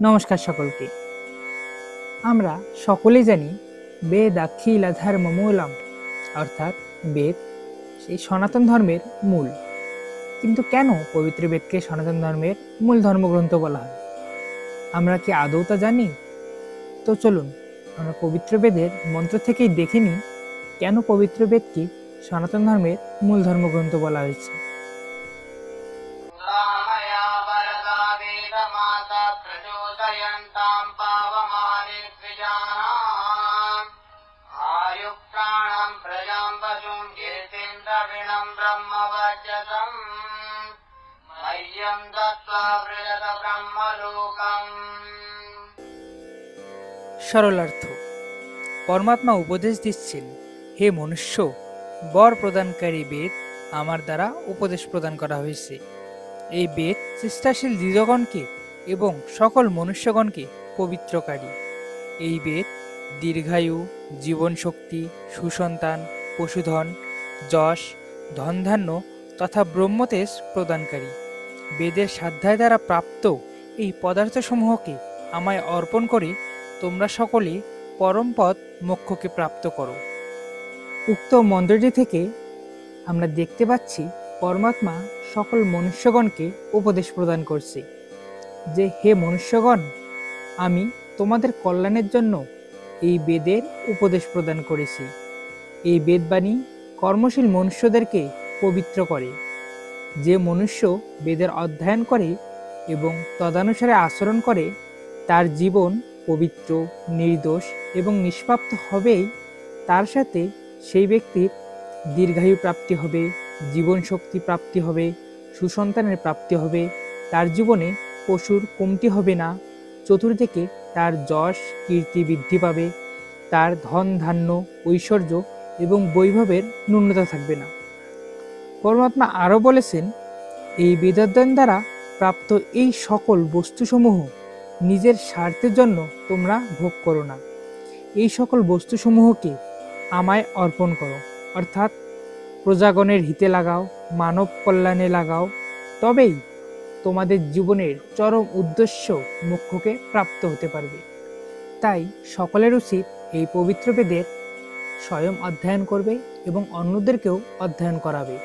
নমস্কার সকলকে। আমরা সকলেই জানি বেদাখিল ধর্মমূলম, অর্থাৎ বেদ সেই সনাতন ধর্মের মূল। কিন্তু কেন পবিত্র বেদকে সনাতন ধর্মের মূল ধর্মগ্রন্থ বলা হয়, আমরা কি আদৌ তা জানি? তো চলুন আমরা পবিত্র বেদের মন্ত্র থেকেই দেখে নিই কেন পবিত্র বেদকে সনাতন ধর্মের মূল ধর্মগ্রন্থ বলা হয়েছে। मया वरदा वेदमाता प्रचोदयन्तां पावमाने द्विजानाम् आयुक्ताणां प्रजां वचुं कीर्तिं द्रविणं ब्रह्मवर्चसम् मह्यं दत्त्वा व्रजत ब्रह्मलोकम्। সরলার্থ, পরমাত্মা উপদেশ দিচ্ছেন, হে মনুষ্য, বর প্রদানকারী বেদ আমার দ্বারা উপদেশ প্রদান করা হয়েছে। এই বেদ চেষ্টাশীল দৃঢ়গণকে এবং সকল মনুষ্যগণকে পবিত্রকারী। এই বেদ দীর্ঘায়ু, জীবন শক্তি, সুসন্তান, পশুধন, যশ, ধনধান্য তথা ব্রহ্মতেজ প্রদানকারী। বেদের স্বাধ্যায় দ্বারা প্রাপ্ত এই পদার্থসমূহকে আমায় অর্পণ করে তোমরা সকলে পরমপদ মোক্ষকে প্রাপ্ত করো। উক্ত মন্ত্রটি থেকে আমরা দেখতে পাচ্ছি পরমাত্মা সকল মনুষ্যগণকে উপদেশ প্রদান করছে যে, হে মনুষ্যগণ, আমি তোমাদের কল্যাণের জন্য এই বেদের উপদেশ প্রদান করেছি। এই বেদবাণী কর্মশীল মনুষ্যদেরকে পবিত্র করে। যে মনুষ্য বেদের অধ্যয়ন করে এবং তদানুসারে আচরণ করে তার জীবন পবিত্র, নির্দোষ এবং নিষ্পাপ হবেই। তার সাথে সেই ব্যক্তির দীর্ঘায়ু প্রাপ্তি হবে, জীবন শক্তি প্রাপ্তি হবে, সুসন্তানের প্রাপ্তি হবে, তার জীবনে পশুর কমতি হবে না, চতুর্দিকে তার যশ কীর্তি বৃদ্ধি পাবে, তার ধন ধান্য ঐশ্বর্য এবং বৈভবের ন্যূনতা থাকবে না। পরমাত্মা আরও বলেছেন, এই বেদাধ্যয়ন দ্বারা প্রাপ্ত এই সকল বস্তুসমূহ নিজের স্বার্থের জন্য তোমরা ভোগ করো না। এই সকল বস্তুসমূহকে আমায় অর্পণ করো, অর্থাৎ প্রজাগণের হিতে লাগাও, মানব কল্যাণে লাগাও, তবেই তোমাদের জীবনের চরম উদ্দেশ্য মোক্ষকে প্রাপ্ত হতে পারবে। তাই সকলের উচিত এই পবিত্র বেদের স্বয়ং অধ্যয়ন করবে এবং অন্যদেরকেও অধ্যয়ন করাবে।